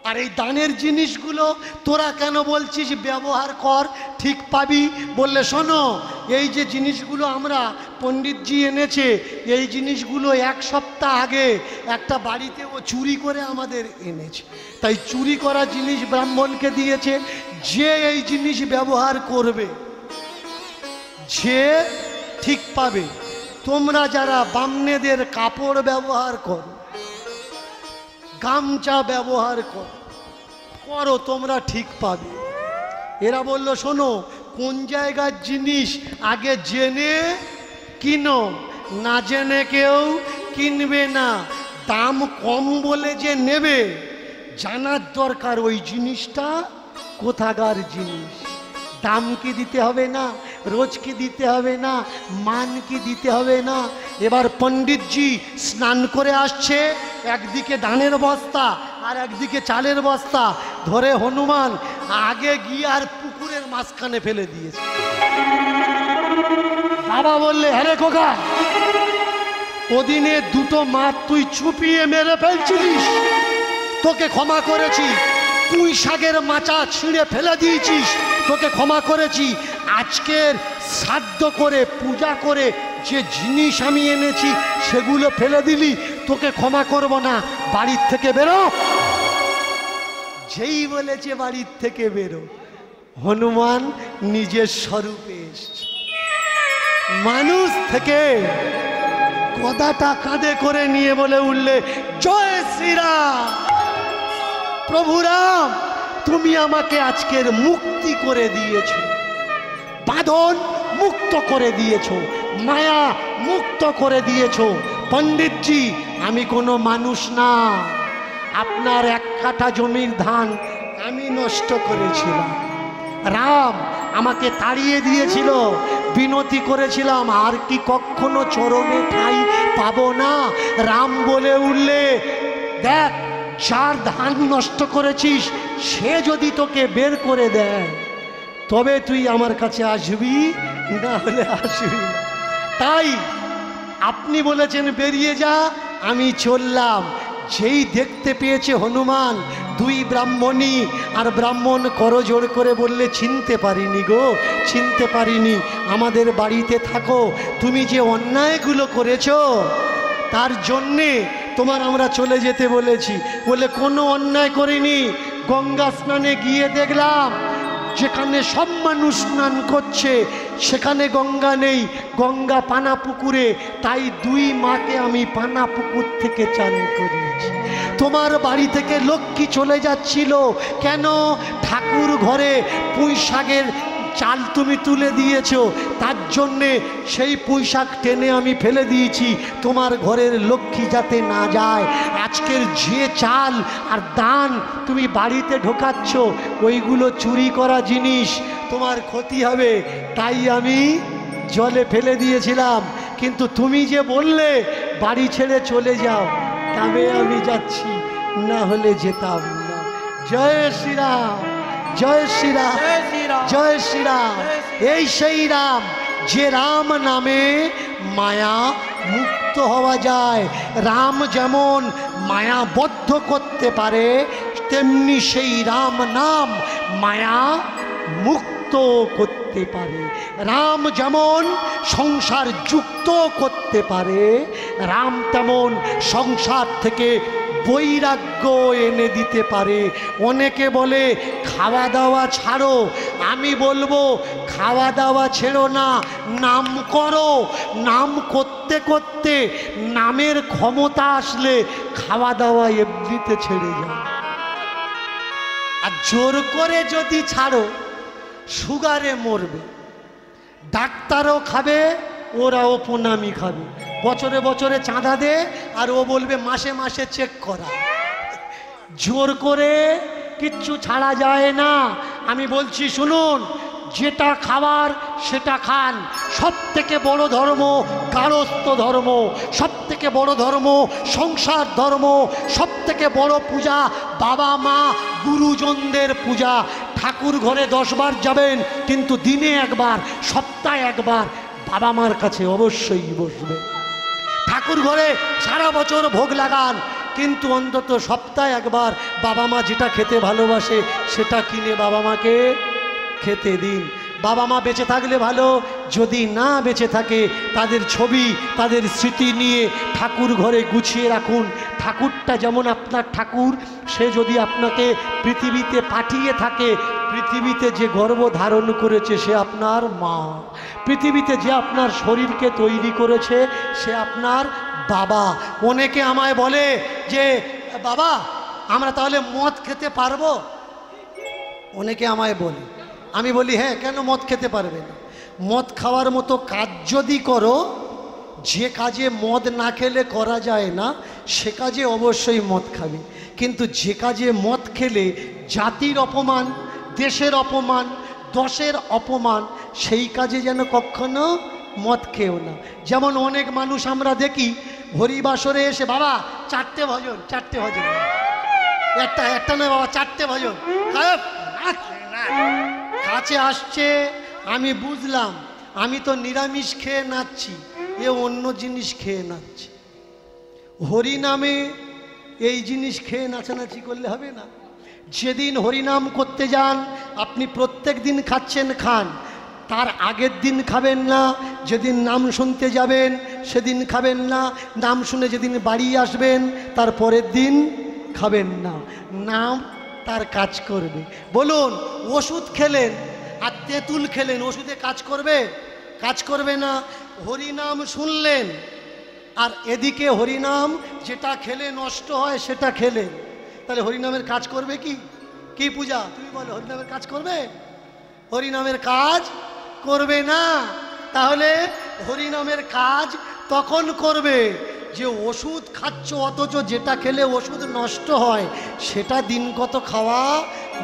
আর এই দানের জিনিসগুলো তোরা কেন বলছিস ব্যবহার কর ঠিক পাবি? বললে, শোনো, এই যে জিনিসগুলো আমরা পণ্ডিতজি এনেছে, এই জিনিসগুলো এক সপ্তাহ আগে একটা বাড়িতে ও চুরি করে আমাদের এনেছে। তাই চুরি করা জিনিস ব্রাহ্মণকে দিয়েছে। যে এই জিনিস ব্যবহার করবে যে ঠিক পাবে। তোমরা যারা বামনেদের কাপড় ব্যবহার করো, গামছা ব্যবহার করো, তোমরা ঠিক পাবে। এরা বলল, শোনো, কোন জায়গার জিনিস আগে জেনে কিনো, না জেনে কেউ কিনবে না। দাম কম বলে যে নেবে, জানার দরকার ওই জিনিসটা কোথাকার জিনিস। দাম কি দিতে হবে না, রোজ কি দিতে হবে না, মান কি দিতে হবে না। এবার পণ্ডিতজি স্নান করে আসছে, একদিকে ধানের বস্তা আর একদিকে চালের বস্তা ধরে হনুমান আগে গিয়ে আর পুকুরের মাঝখানে ফেলে দিয়েছে। বাবা বললে, হ্যাঁ রে খোকা, ওদিনে দুটো মাছ তুই চুপিয়ে মেরে ফেলছিলিস, তোকে ক্ষমা করেছি। পুঁই শাকের মাচা ছিঁড়ে ফেলে দিয়েছিস, তোকে ক্ষমা করেছি। আজকের শ্রাদ্ধ করে পূজা করে যে জিনিস আমি এনেছি সেগুলো ফেলে দিলি, তোকে ক্ষমা করব না, বাড়ির থেকে বেরো। যেই বলেছে বাড়ির থেকে বেরো, হনুমান নিজের স্বরূপে এসছে। মানুষ থেকে গদাটা কাঁধে করে নিয়ে বলে উঠলে, জয় শ্রীরাম। প্রভু রাম, তুমি আমাকে আজকের মুক্তি করে দিয়েছো, বাঁধন মুক্ত করে দিয়েছো, মায়া মুক্ত করে দিয়েছো। পণ্ডিতজি, আমি কোনো মানুষ না, আপনার এক কাঠা জমির ধান আমি নষ্ট করেছিলাম। রাম আমাকে তাড়িয়ে দিয়েছিল, বিনতি করেছিলাম, আর কি কখনো চরণে ঠাঁই পাবো না। রাম বলে উঠলে, দেখ, যার ধান নষ্ট করেছিস সে যদি তোকে বের করে দেয় তবে তুই আমার কাছে আসবি, না হলে আসবি না। তাই আপনি বলেছেন বেরিয়ে যা, আমি চললাম। যেই দেখতে পেয়েছে হনুমান দুই ব্রাহ্মণী, আর ব্রাহ্মণ করজোড় করে বললে, চিনতে পারিনি গো, চিনতে পারিনি, আমাদের বাড়িতে থাকো। তুমি যে অন্যায়গুলো করেছো তার জন্যে তোমার আমরা চলে যেতে বলেছি। বলে, কোনো অন্যায় করিনি। গঙ্গা স্নানে গিয়ে দেখলাম যেখানে সব মানুষ স্নান করছে সেখানে গঙ্গা নেই, গঙ্গা পানা পুকুরে, তাই দুই মাকে আমি পানা পুকুর থেকে চান করিয়েছি। তোমার বাড়ি থেকে লক্ষ্মী চলে যাচ্ছিল কেন? ঠাকুর ঘরে পুঁই শাকের চাল তুমি তুলে দিয়েছো, তার জন্যে সেই পুঁই শাক টেনে আমি ফেলে দিয়েছি তোমার ঘরের লক্ষ্মী যাতে না যায়। আজকের যে চাল আর দান তুমি বাড়িতে ঢোকাচ্ছ ওইগুলো চুরি করা জিনিস, তোমার ক্ষতি হবে, তাই আমি জলে ফেলে দিয়েছিলাম। কিন্তু তুমি যে বললে বাড়ি ছেড়ে চলে যাও, তবে আমি যাচ্ছি, না হলে যেতাম না। জয় শ্রীরাম, জয় শ্রীরাম, জয় শ্রীরাম। এই সেই রাম, যে রাম নামে মায়া মুক্ত হওয়া যায়। রাম যেমন মায়াবদ্ধ করতে পারে, তেমনি সেই রাম নাম মায়া মুক্ত করতে পারে। রাম যেমন সংসার যুক্ত করতে পারে, রাম তেমন সংসার থেকে বৈরাগ্য এনে দিতে পারে। অনেকে বলে খাওয়া দাওয়া ছাড়ো, আমি বলবো খাওয়া দাওয়া ছেড়ো না, নাম করো। নাম করতে করতে নামের ক্ষমতা আসলে খাওয়া দাওয়া এমনিতে ছেড়ে যায়। আর জোর করে যদি ছাড়ো সুগারে মরবে, ডাক্তারও খাবে, ওরাও প্রণামি খাবে, বছরে বছরে চাঁদা দে, আর ও বলবে মাসে মাসে চেক করা। জোর করে কিচ্ছু ছাড়া যায় না। আমি বলছি শুনুন, যেটা খাবার সেটা খান। সব থেকে বড় ধর্ম গারস্থ ধর্ম, সব থেকে বড় ধর্ম সংসার ধর্ম, সব থেকে বড় পূজা বাবা মা গুরুজনদের পূজা। ঠাকুর ঘরে 10 বার যাবেন, কিন্তু দিনে একবার, সপ্তাহে একবার বাবা মার কাছে অবশ্যই বসবে। ঠাকুর ঘরে সারা বছর ভোগ লাগান, কিন্তু অন্তত সপ্তাহে একবার বাবা মা যেটা খেতে ভালোবাসে সেটা কিনে বাবা মাকে খেতে দিন। বাবা মা বেঁচে থাকলে ভালো, যদি না বেঁচে থাকে তাদের ছবি, তাদের স্মৃতি নিয়ে ঠাকুর ঘরে গুছিয়ে রাখুন। ঠাকুরটা যেমন আপনার ঠাকুর, সে যদি আপনাকে পৃথিবীতে পাঠিয়ে থাকে, পৃথিবীতে যে গর্ভ ধারণ করেছে সে আপনার মা, পৃথিবীতে যে আপনার শরীরকে তৈরি করেছে সে আপনার বাবা। অনেকে আমায় বলে যে বাবা আমরা তাহলে মদ খেতে পারবো? অনেকে আমায় বলে, আমি বলি হ্যাঁ, কেন মদ খেতে পারবে না? মদ খাওয়ার মতো কাজ যদি করো, যে কাজে মদ না খেলে করা যায় না সে কাজে অবশ্যই মদ খাবে। কিন্তু যে কাজে মদ খেলে জাতির অপমান, দেশের অপমান, দশের অপমান, সেই কাজে যেন কখনো মদ খেও না। যেমন অনেক মানুষ আমরা দেখি হরিবাসরে এসে বাবা 4টে ভজন, 4টে ভজন, একটা নয় বাবা 4টে ভজন, কাছে আসছে। আমি বুঝলাম আমি তো নিরামিষ খেয়ে নাচছি, এ অন্য জিনিস খেয়ে নাচছে। হরিনামে এই জিনিস খেয়ে নাচানাচি করলে হবে না। যেদিন হরিনাম করতে যান আপনি প্রত্যেক দিন খাচ্ছেন, খান, তার আগের দিন খাবেন না। যেদিন নাম শুনতে যাবেন সেদিন খাবেন না। নাম শুনে যেদিন বাড়ি আসবেন তার পরের দিন খাবেন না। নাম তার কাজ করবে। বলুন, ওষুধ খেলেন আর তেঁতুল খেলেন, ওষুধে কাজ করবে? কাজ করবে না। হরিনাম শুনলেন আর এদিকে হরিনাম যেটা খেলে নষ্ট হয় সেটা খেলেন, তাহলে হরিনামের কাজ করবে কি? কি পূজা তুমি বলো, হরিনামের কাজ করবে? হরিনামের কাজ করবে না। তাহলে হরিনামের কাজ তখন করবে যে ওষুধ খাচ্ছ, অথচ যেটা খেলে ওষুধ নষ্ট হয় সেটা দিন কত খাওয়া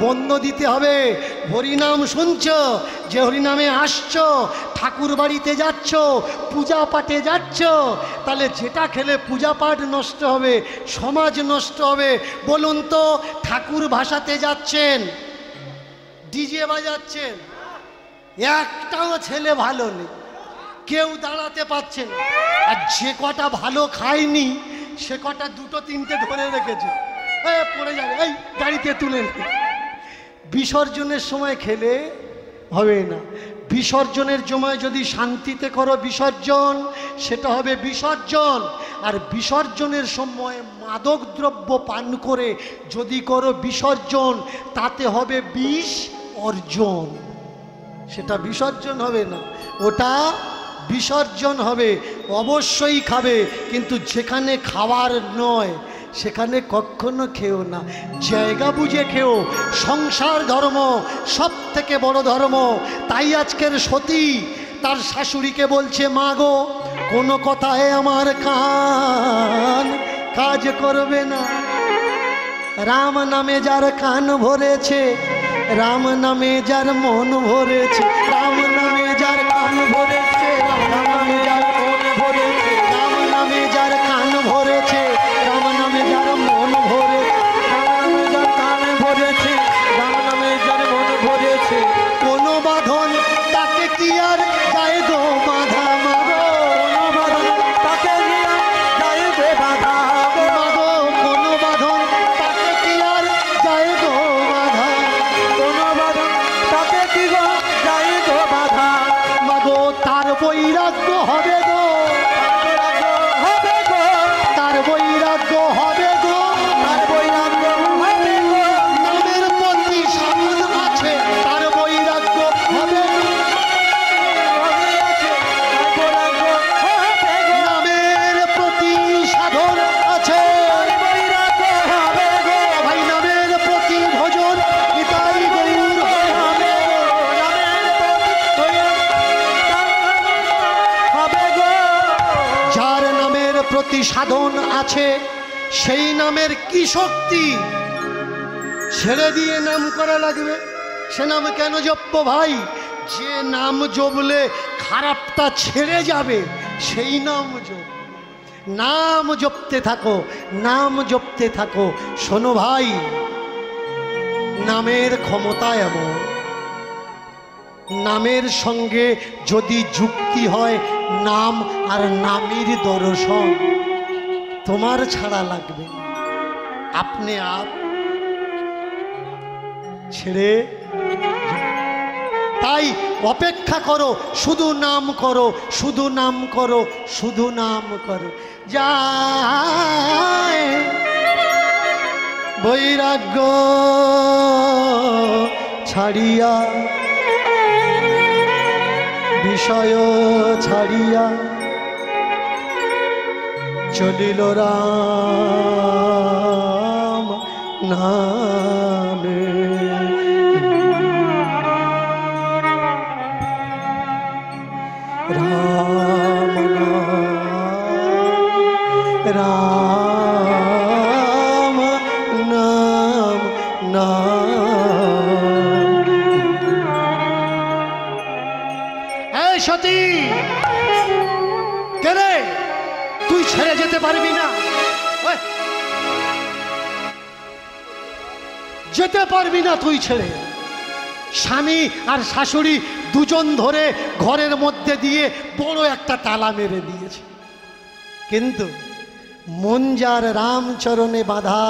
বন্ধ দিতে হবে। হরিনাম শুনছ, যে হরিনামে আসছো, ঠাকুর বাড়িতে যাচ্ছ, পূজা পাঠে যাচ্ছ, তাহলে যেটা খেলে পূজা পাঠ নষ্ট হবে, সমাজ নষ্ট হবে। বলুন তো, ঠাকুর ভাসাতে যাচ্ছেন, ডিজে বাজাচ্ছেন, একটাও ছেলে ভালো নেই, কেউ দাঁড়াতে পারছে না, আর যে কটা ভালো খায়নি সে কটা 2-3টে ধরে রেখেছে, পড়ে যাবে, এই গাড়িতে তুলে নে। বিসর্জনের সময় খেলে হবে না। বিসর্জনের সময় যদি শান্তিতে করো বিসর্জন, সেটা হবে বিসর্জন। আর বিসর্জনের সময় মাদক দ্রব্য পান করে যদি করো বিসর্জন, তাতে হবে বিষ অর্জন, সেটা বিসর্জন হবে না, ওটা বিসর্জন হবে। অবশ্যই খাবে, কিন্তু যেখানে খাওয়ার নয় সেখানে কখনো খেও না, জায়গা বুঝে খেও। সংসার ধর্ম সব থেকে বড় ধর্ম। তাই আজকের সতী তার শাশুড়িকে বলছে, মা গো, কোনো কথায় আমার কান কাজ করবে না। রাম নামে যার কান ভরেছে, রাম নামে যার মন ভরেছে, রাম নামে যার কান ভরেছে, রাম নামে যার মন ভরেছে, রাম নামে যার কান ভরেছে, রাম নামে যার মন ভরেছে, রাম নামে যার কান ভরেছে, রাম নামে যার মন ভরেছে, কোনো বাঁধন তাকে কি আর যায় গো বাধা, মাগো কোনো বাঁধন তাকে কি আর যায় গো বাধা, মাগো কোনো বাঁধন তাকে কি আর যায় গো বাধা, কোনো বাঁধন তাকে কি গো যায় গো বাধা, মাগো তার বৈরাগ্য হবে গো, হবে গো, তার বৈরাগ্য হবে গো, তার বৈরাগ্য হবে গো, নামের প্রতি সাধন আছে, তার বৈরাগ্য হবে গো, নামের প্রতি সাধন আছে, বৈরাগ্য হবে গো, ভাই নামের প্রতি ভজন নিতাই গৌর হবে গো, হবে গো। যার নামের প্রতি সাধন আছে সেই নামের কি শক্তি, ছেড়ে দিয়ে নাম করা লাগবে? সে নাম কেন জপব ভাই? যে নাম জপলে খারাপটা ছেড়ে যাবে সেই নাম জপ। নাম জপতে থাকো, নাম জপতে থাকো। শোনো ভাই, নামের ক্ষমতা এমন, নামের সঙ্গে যদি যুক্তি হয় নাম আর নামের দর্শন, তোমার ছাড়া লাগবে না, আপনি আপ ছেড়ে। তাই অপেক্ষা করো, শুধু নাম করো, শুধু নাম করো, শুধু নাম করো। যায় বৈরাগ্য ছাড়িয়া, বিষয় ছাড়িয়া চলিল রাম নামে। রাম রাম নাম নাম। এই সতী, কে রে? তুই ছেড়ে যেতে পারবি না, যেতে পারবি না তুই ছেড়ে। স্বামী আর শাশুড়ি দুজন ধরে ঘরের মধ্যে দিয়ে বড় একটা তালা মেরে দিয়েছে, কিন্তু মন যার রামচরণে বাঁধা,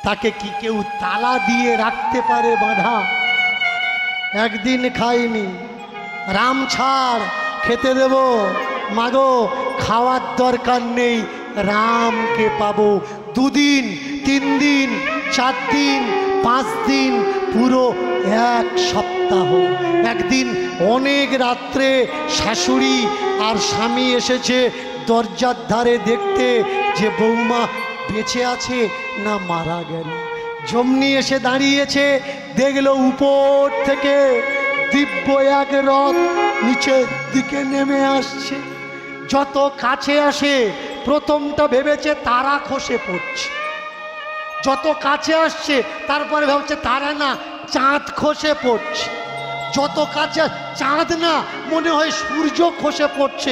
তাকে কি কেউ তালা দিয়ে রাখতে পারে বাঁধা? একদিন খাইনি, রাম ছাড়, খেতে দেব, মাগো খাওয়ার দরকার নেই, রামকে পাবো। দুদিন, 3 দিন, 4 দিন, 5 দিন, পুরো 1 সপ্তাহ। একদিন অনেক রাত্রে শাশুড়ি আর স্বামী এসেছে দরজার ধারে দেখতে যে বৌমা বেঁচে আছে না মারা গেল। জমনি এসে দাঁড়িয়েছে, দেখলো উপর থেকে দিব্য এক রথ নিচের দিকে নেমে আসছে। যত কাছে আসে প্রথমটা ভেবেছে তারা খসে পড়ছে, যত কাছে আসছে তারপরে ভাবছে তারা না, চাঁদ খসে পড়ছে। যত কাছে, চাঁদ না, মনে হয় সূর্য খসে পড়ছে,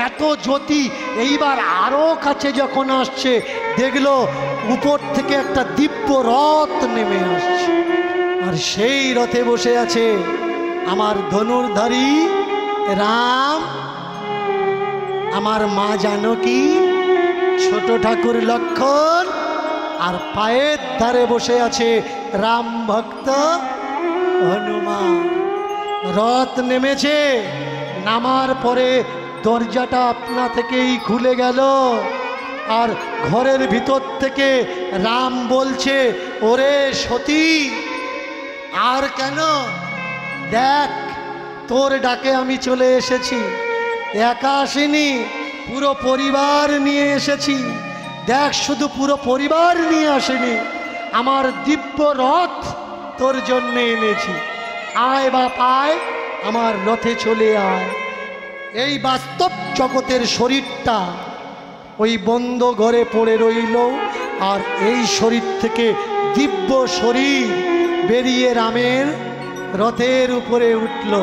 এত জ্যোতি। এইবার আরো কাছে যখন আসছে দেখলো উপর থেকে একটা দিব্য রথ নেমে আসছে, আর সেই রথে বসে আছে আমার ধনুর্ধারী রাম, আমার মা জানকী, ছোট ঠাকুর লক্ষণ, আর পায়ের ধারে বসে আছে রাম ভক্ত হনুমান। রথ নেমেছে, নামার পরে দরজাটা আপনা থেকেই খুলে গেল, আর ঘরের ভিতর থেকে রাম বলছে, ওরে সতী, আর কেন? দেখ, তোর ডাকে আমি চলে এসেছি। একা আসিনি, পুরো পরিবার নিয়ে এসেছি। দেখ, শুধু পুরো পরিবার নিয়ে আসেনি, আমার দিব্য রথ তোর জন্য এনেছি। আয় বাপ আয়, আমার রথে চলে আয়। এই বাস্তব জগতের শরীরটা ওই বন্ধ ঘরে পড়ে রইল, আর এই শরীর থেকে দিব্য শরীর বেরিয়ে রামের রথের উপরে উঠল।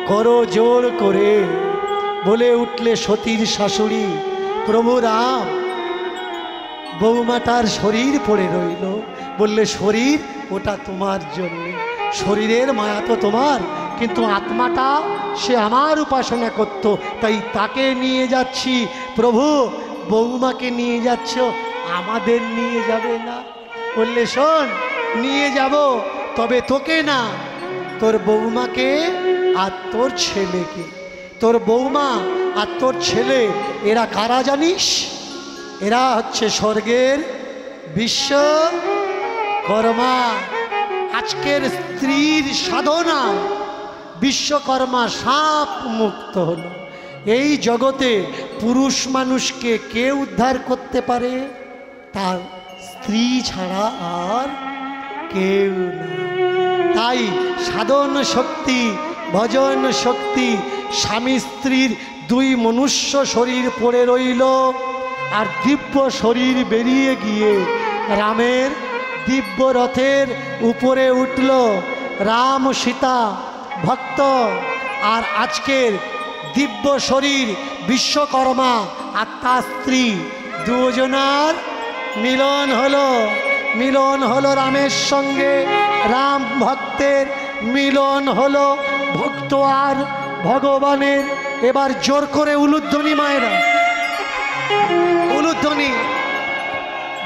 করো জোর করে, বলে উঠলে সতীর শাশুড়ি, প্রভু রাম। বৌমাটার শরীর পড়ে রইল, বললে শরীর ওটা তোমার জন্য, শরীরের মায়া তো তোমার, কিন্তু আত্মাটা সে আমার উপাসনা করত, তাই তাকে নিয়ে যাচ্ছি। প্রভু, বৌমাকে নিয়ে যাচ্ছ, আমাদের নিয়ে যাবে না? বললে শোন, নিয়ে যাব, তবে তোকে না, তোর বৌমাকে আর তোর ছেলেকে। তোর বৌমা আর তোর ছেলে এরা কারা জানিস? এরা হচ্ছে স্বর্গের বিশ্বকর্মা। আজকের স্ত্রীর সাধনা বিশ্বকর্মা সাপ মুক্ত হলো। এই জগতে পুরুষ মানুষকে কে উদ্ধার করতে পারে? তার স্ত্রী ছাড়া আর কেউ না। তাই সাধন শক্তি, ভজন শক্তি, স্বামী স্ত্রীর দুই মনুষ্য শরীর পড়ে রইল, আর দিব্য শরীর বেরিয়ে গিয়ে রামের দিব্য রথের উপরে উঠল। রাম সীতা ভক্ত আর আজকের দিব্য শরীর বিশ্বকর্মা আর তার স্ত্রী দুজনার মিলন হলো। মিলন হলো রামের সঙ্গে, রাম ভক্তের মিলন হলো ভক্ত আর ভগবানের। এবার জোর করে উলুধ্বনি মায়েরা, উলুধ্বনি।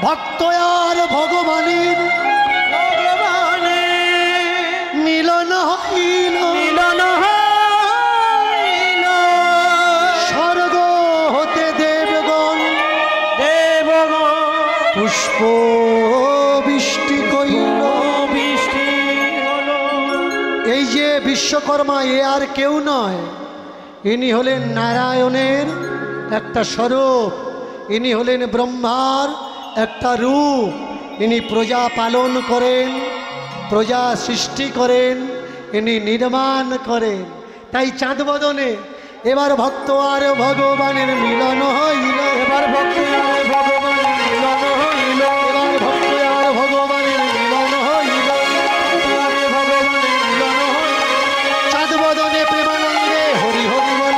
ভক্ত আর ভগবানের মিলন হইল, মিলন হইল। স্বর্গ হতে দেবগণ, দেবগণ পুষ্প বৃষ্টি কইল, বৃষ্টি হলো। এই যে বিশ্বকর্মা, এ আর কেউ নয়, ইনি হলেন নারায়ণের একটা স্বরূপ, ইনি হলেন ব্রহ্মার একটা রূপ। ইনি প্রজা পালন করেন, প্রজা সৃষ্টি করেন, ইনি নির্মাণ করেন। তাই চাঁদ বদনে এবার ভক্ত আর ভগবানের মিলন হইল। এবার ভক্ত আর ভগবানের মিলন হইল। এবার ভক্ত আর ভগবানের মিলন হইল। ভগবানের মিলন হইল। চাঁদ বদনে প্রেমানন্দে হরি হরি বল।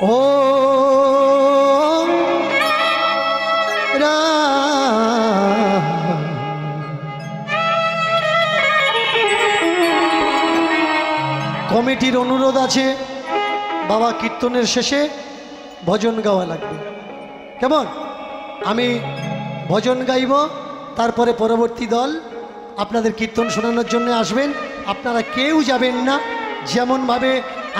ও কমিটির অনুরোধ আছে, বাবা কীর্তনের শেষে ভজন গাওয়া লাগবে, কেমন? আমি ভজন গাইব, তারপরে পরবর্তী দল আপনাদের কীর্তন শোনানোর জন্য আসবেন। আপনারা কেউ যাবেন না। যেমনভাবে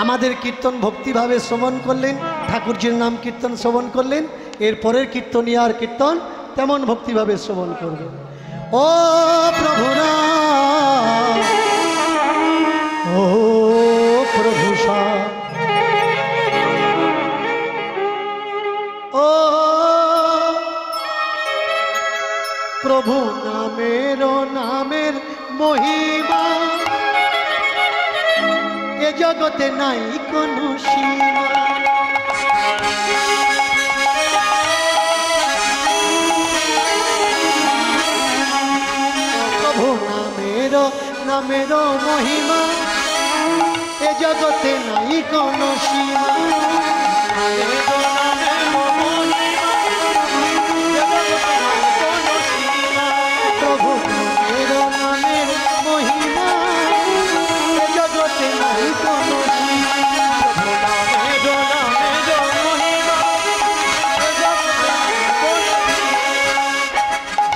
আমাদের কীর্তন ভক্তিভাবে শ্রবণ করলেন, ঠাকুরজির নাম কীর্তন শ্রবণ করলেন, এরপরের কীর্তনিয়ার কীর্তন তেমন ভক্তিভাবে শ্রবণ করবেন। ও প্রভুরা, ও প্রভু ও প্রভু নামের মহিমা এ জগতে নাই কোনো সীমা। প্রভু নামের মহিমা এ জগতে নাই কোনো সীমা। প্রভু নামের মহিমা এ জগতে নাই কোনো সীমা।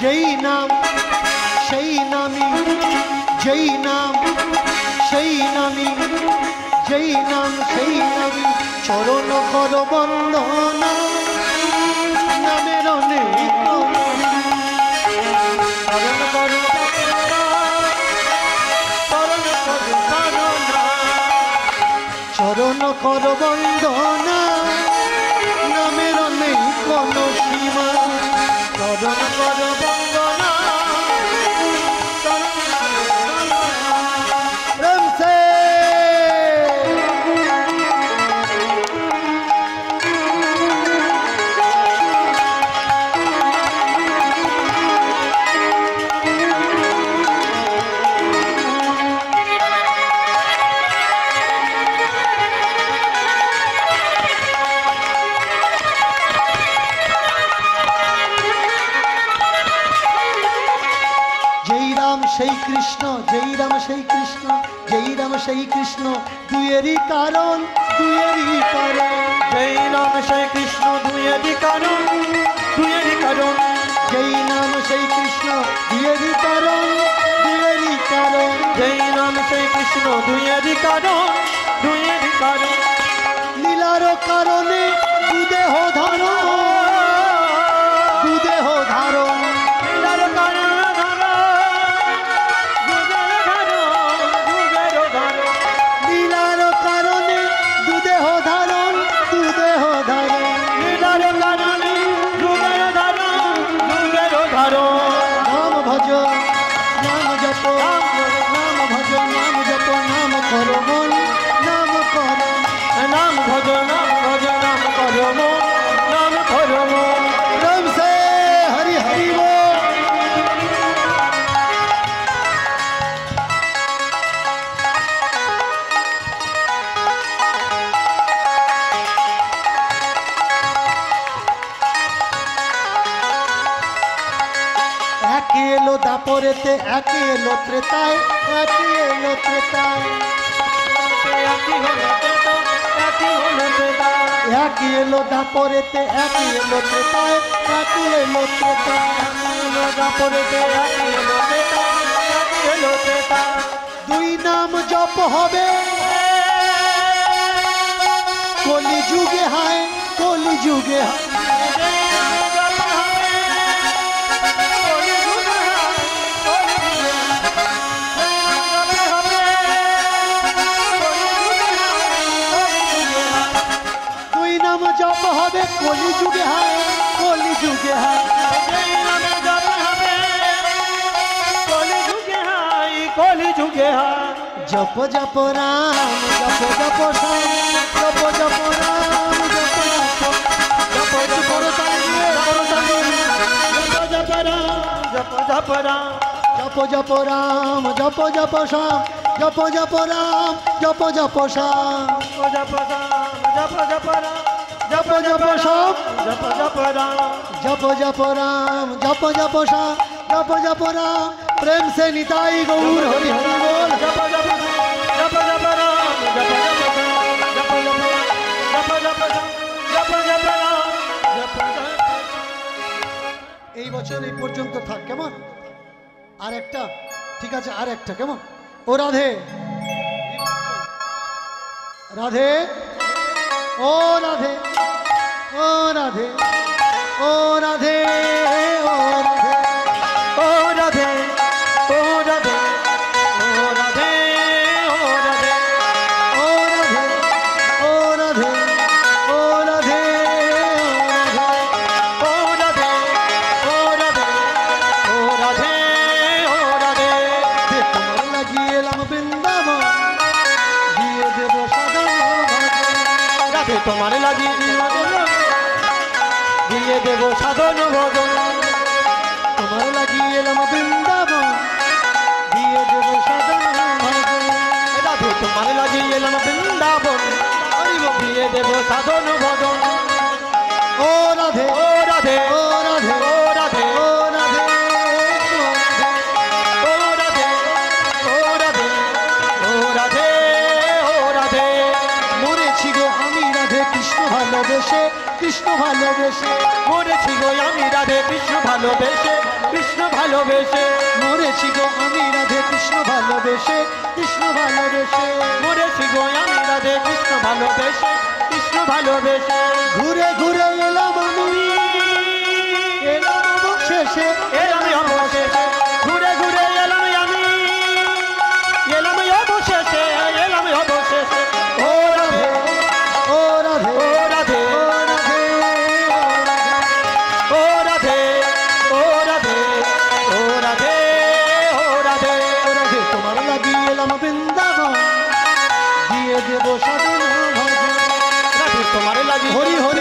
যেই নাম যেই নাম সেই নামে চরণ কর বন্দনা, নামের অনেক চরণ কর বন্দনা, নামের নেই কোনো সীমা, চরণ কর বন্দনা। সেই কৃষ্ণ, যেই রাম সেই কৃষ্ণ, যেই রাম সেই কৃষ্ণ, দুয়েরই কারণ, দুয়েরই কারণ। যেই নাম সেই কৃষ্ণ দুয়েরই কারণ, দুয়েরই কারণ। যেই নাম সেই কৃষ্ণ দুয়েরই কারণ, দুয়েরই কারণ। যেই নাম সেই কৃষ্ণ দুয়েরই কারণ, দুয়েরই কারণ। লীলার কারণে দুদেহ ধারণ, দুদেহ ধারণ। লীলার কারণে দাপরেতে একে এলো ত্রেতায়, একে এলো ত্রেতায়, একে এলো দাপরেতে একে এলো ত্রেতায়, একে এলো ত্রেতায়, দাপরেতে একে এলো ত্রেতায়, একে এলো ত্রেতায়। দুই নাম জপ হবে কলি যুগে, হায় কলি যুগে, জপ হবে কলি যুগে, হায় কলি যুগে, হায় কলি যুগে, হায় কলি যুগে, হায়। জপ জপ রাম, জপ জপ শ্যাম, জপ জপ রাম, জপ জপ, জপ জপ জপ রাম, জপ জপ রাম, জপ জপ শ্যাম, জপ জপ রাম, জপ জপ শ্যাম, জপ জপ রাম, জপ জপ শ্যাম, জপ জপ রাম, জপ জপ রাম, জপ জপ শ্যাম, জপ জপ রাম। প্রেম से निताई गौर हरि हरि बोल। जप जप जप जप राम, जप जप जप जप जप जप जप राम, जप जप। এই বছর এই পর্যন্ত থাক, কেমন? আর একটা, ঠিক আছে, আর একটা, কেমন? ও রাধে, রাধে, ও রাধে, ও রাধে, ও রাধে, ও রাধে, ও রাধে, ও রাধে, ও রাধে, ও রাধে, ও রাধে, ও রাধে, ও রাধে, ও রাধে, ও রাধে, ও রাধে, ও রাধে। তোমার লাগিয়ে এলাম বৃন্দাবন, দিয়ে দেব সাধন ভজন। রাধে তোমার লাগিয়ে দিয়ে দেব সাধন ভজন। তোমার লাগিয়ে এলাম বৃন্দাবন, দিয়ে দেব সাধন ভজন। রাধে তোমার লাগিয়ে এলাম বৃন্দাবন, দিয়ে দেব সাধন ভজন। ও রাধে, ও রাধে, ও রাধে, ও রাধে, ও রাধে, ও রাধে, ও রাধে, ও রাধে, ও রাধে। মরেছি গো আমি রাধে কৃষ্ণ ভালোবেসে, কৃষ্ণ ভালোবেসে মরেছি গো আমি রাধে কৃষ্ণ ভালোবেসে, কৃষ্ণ ভালোবেসে। মরেছি গো আমি রাধে কৃষ্ণ ভালোবেসে, কৃষ্ণ ভালোবেসে। মরেছি গো আমি রাধে কৃষ্ণ ভালোবেসে, কৃষ্ণ ভালোবেসে। ঘুরে ঘুরে এলাম আমি, এলাম অবশেষে, এলাম অবশেষে, ঘুরে ঘুরে এলাম আমি, এলাম অবশেষে, এলাম অবশেষে। ও রাধে, ও রাধে, ও রাধে, ও রাধে, ও রাধে, ও রাধে, ও রাধে, ও রাধে। ও রাধে। তোমার লাগি এলাম বৃন্দাবন, দিয়ে দেব সাধনা ভজন। রাধে তোমার লাগি হরি হরি